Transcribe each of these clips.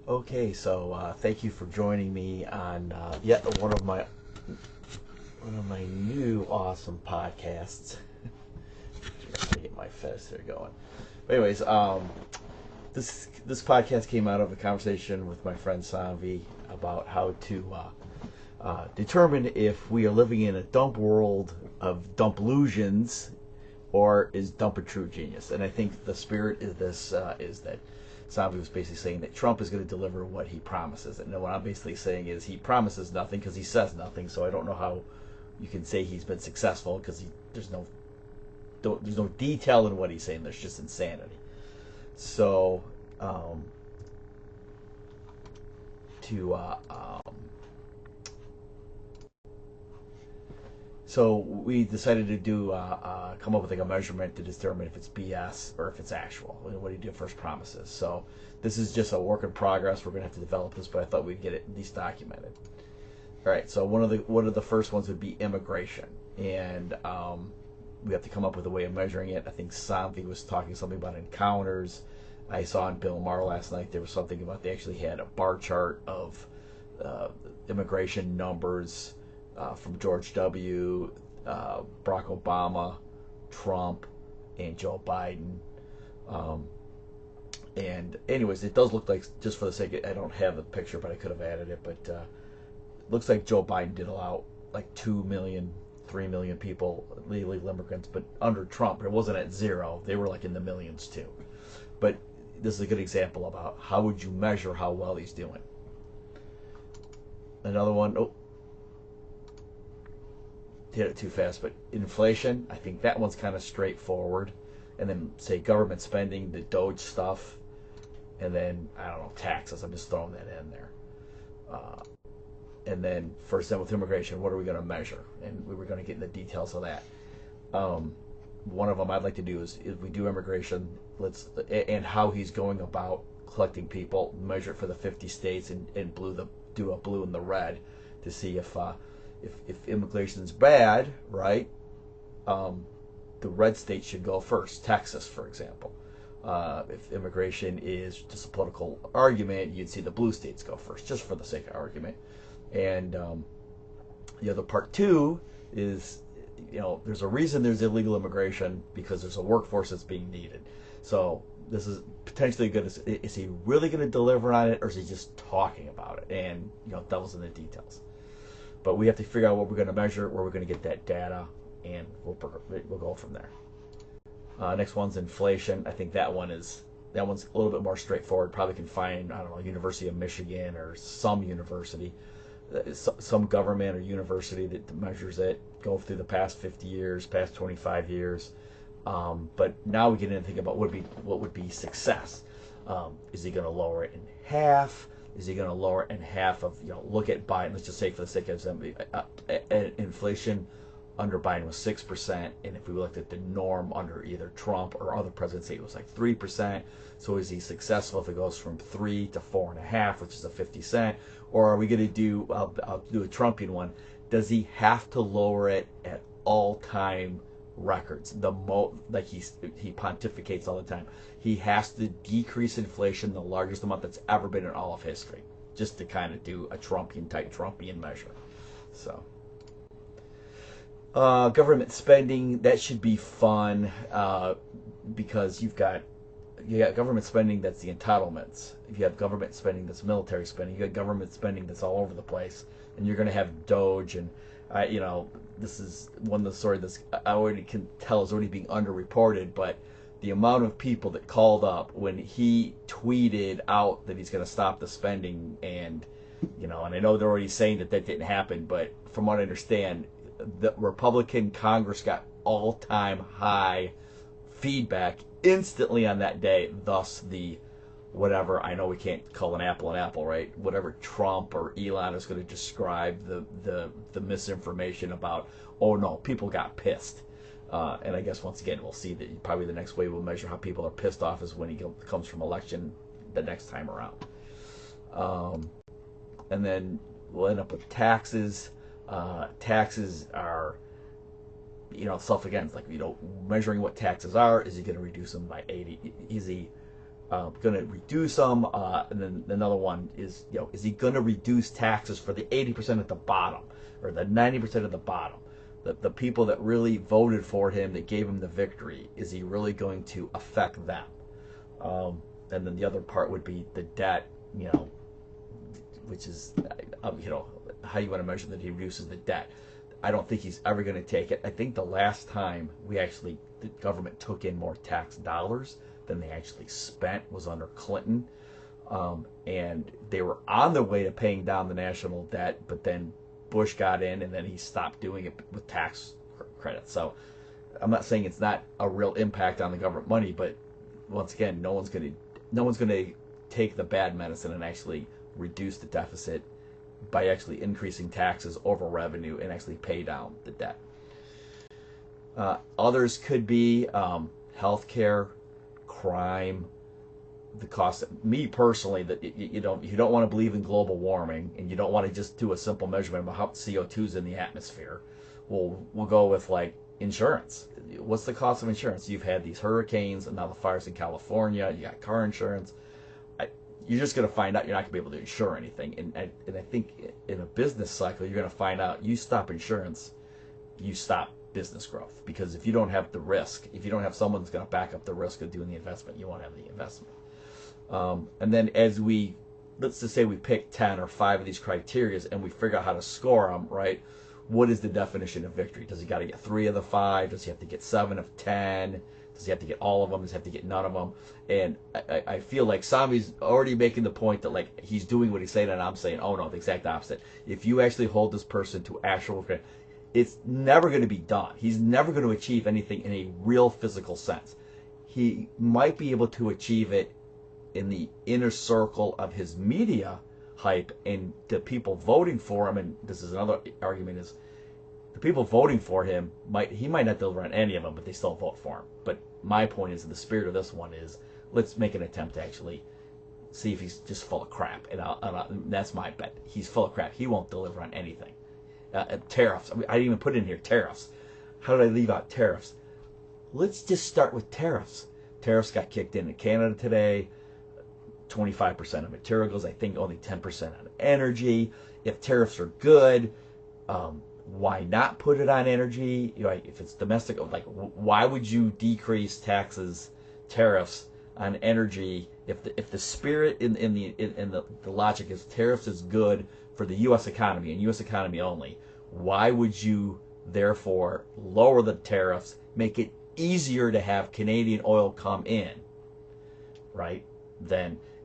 Okay, so thank you for joining me on yet one of my new awesome podcasts. Trying to get my fest there going. But anyways, this podcast came out of a conversation with my friend Sanvi about how to determine if we are living in a dump world of dump illusions or is Dump a true genius. And I think the spirit of this is that Sanvi was basically saying that Trump is going to deliver what he promises. And what I'm basically saying is he promises nothing because he says nothing. So I don't know how you can say he's been successful because there's no detail in what he's saying. There's just insanity. So So we decided to do come up with like a measurement to determine if it's BS or if it's actual. What do you do first promises? So this is just a work in progress. We're gonna have to develop this, but I thought we'd get it at least documented. All right. So one of the first ones would be immigration, and we have to come up with a way of measuring it. I think Sanvi was talking something about encounters. I saw on Bill Maher last night there was something about they actually had a bar chart of immigration numbers. From George W., Barack Obama, Trump, and Joe Biden. And anyways, it does look like, just for the sake of, I don't have the picture, but I could have added it, but it looks like Joe Biden did allow like 2 million, 3 million people, illegal immigrants, but under Trump, it wasn't at zero. They were like in the millions too. But this is a good example about how would you measure how well he's doing. Another one, hit it too fast, but inflation, I think that one's kind of straightforward. And then say government spending, the Doge stuff, and then I don't know, taxes. I'm just throwing that in there. And then first, then with immigration, what are we going to measure? And we were going to get in the details of that. One of them I'd like to do is if we do immigration, and how he's going about collecting people, measure it for the 50 states, and do a blue and the red to see if immigration's bad, right? The red states should go first. Texas, for example. If immigration is just a political argument, you'd see the blue states go first, just for the sake of argument. And the other part too is, there's a reason there's illegal immigration because there's a workforce that's being needed. So this is potentially good. Is he really going to deliver on it, or is he just talking about it? And devil's in the details. But we have to figure out what we're going to measure, where we're going to get that data, and we'll go from there. Next one's inflation. I think that one's a little bit more straightforward. Probably can find, I don't know, University of Michigan or some university, some government or university that measures it. Go through the past 50 years, past 25 years. But now we get into thinking about what would be success. Is he going to lower it in half? Is he going to lower it in half of, look at Biden, let's just say for the sake of example, inflation under Biden was 6%, and if we looked at the norm under either Trump or other presidents, say it was like 3%, so is he successful if it goes from 3 to 4.5, which is a 50 cent, or are we going to do, I'll do a Trumpian one, does he have to lower it at all-time records? Like he pontificates all the time. He has to decrease inflation the largest amount that's ever been in all of history, just to kind of do a Trumpian measure. So government spending, that should be fun, because you got government spending that's the entitlements. If you have government spending that's military spending, you got government spending that's all over the place, and you're going to have Doge, and this is one of the stories that's I already can tell is already being underreported, but the amount of people that called up when he tweeted out that he's going to stop the spending, and and I know they're already saying that didn't happen, but from what I understand, the Republican Congress got all-time high feedback instantly on that day, thus the whatever, I know we can't call an apple, right? Whatever Trump or Elon is going to describe the misinformation about, oh no, people got pissed. And I guess once again, we'll see that probably the next way we'll measure how people are pissed off is when he comes from election the next time around. And then we'll end up with taxes. Taxes are, stuff again, it's like, measuring what taxes are. Is he going to reduce them by 80? Is he going to reduce them, and then another one is, is he going to reduce taxes for the 80% at the bottom, or the 90% at the bottom, the people that really voted for him, that gave him the victory? Is he really going to affect them? And then the other part would be the debt, which is, how you want to measure that he reduces the debt. I don't think he's ever going to take it. I think the last time the government took in more tax dollars than they actually spent was under Clinton. And they were on their way to paying down the national debt, but then Bush got in, and then he stopped doing it with tax credits. So I'm not saying it's not a real impact on the government money, but once again, no one's going to take the bad medicine and actually reduce the deficit by actually increasing taxes over revenue and actually pay down the debt. Others could be healthcare, crime, the cost. Me personally, that you don't want to believe in global warming, and you don't want to just do a simple measurement of how CO2 is in the atmosphere. We'll go with like insurance. What's the cost of insurance? You've had these hurricanes and now the fires in California. You got car insurance. You're just going to find out you're not going to be able to insure anything. And I think in a business cycle, you're going to find out you stop insurance, you stop business growth. Because if you don't have the risk, if you don't have someone that's going to back up the risk of doing the investment, you won't have the investment. And then let's just say we pick 10 or 5 of these criteria and we figure out how to score them, right? What is the definition of victory? Does he got to get 3 of the 5? Does he have to get 7 of 10? Does he have to get all of them? Does he have to get none of them? And I feel like Sami's already making the point that like he's doing what he's saying, and I'm saying, oh no, the exact opposite. If you actually hold this person to actual, it's never going to be done. He's never going to achieve anything in a real physical sense. He might be able to achieve it in the inner circle of his media hype and the people voting for him. And this is another argument, is the people voting for him he might not deliver on any of them, but they still vote for him. But my point is, the spirit of this one is, let's make an attempt to actually see if he's just full of crap. And that's my bet. He's full of crap. He won't deliver on anything. Tariffs. I didn't even put in here tariffs. How did I leave out tariffs? Let's just start with tariffs. Tariffs got kicked in Canada today. 25% on materials. I think only 10% on energy. If tariffs are good, why not put it on energy? If it's domestic, like why would you decrease tariffs on energy if the spirit in the logic is tariffs is good for the U.S. economy and U.S. economy only? Why would you therefore lower the tariffs, make it easier to have Canadian oil come in, right?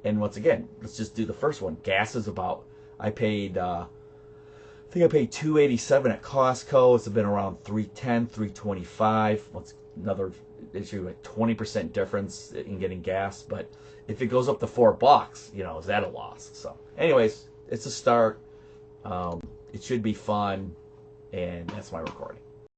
And once again, let's just do the first one. Gas is about, I paid $2.87 at Costco. It's been around $3.10, $3.25. What's another issue? A 20% difference in getting gas. But if it goes up to $4, is that a loss? So, anyways, it's a start. It should be fun, and that's my recording.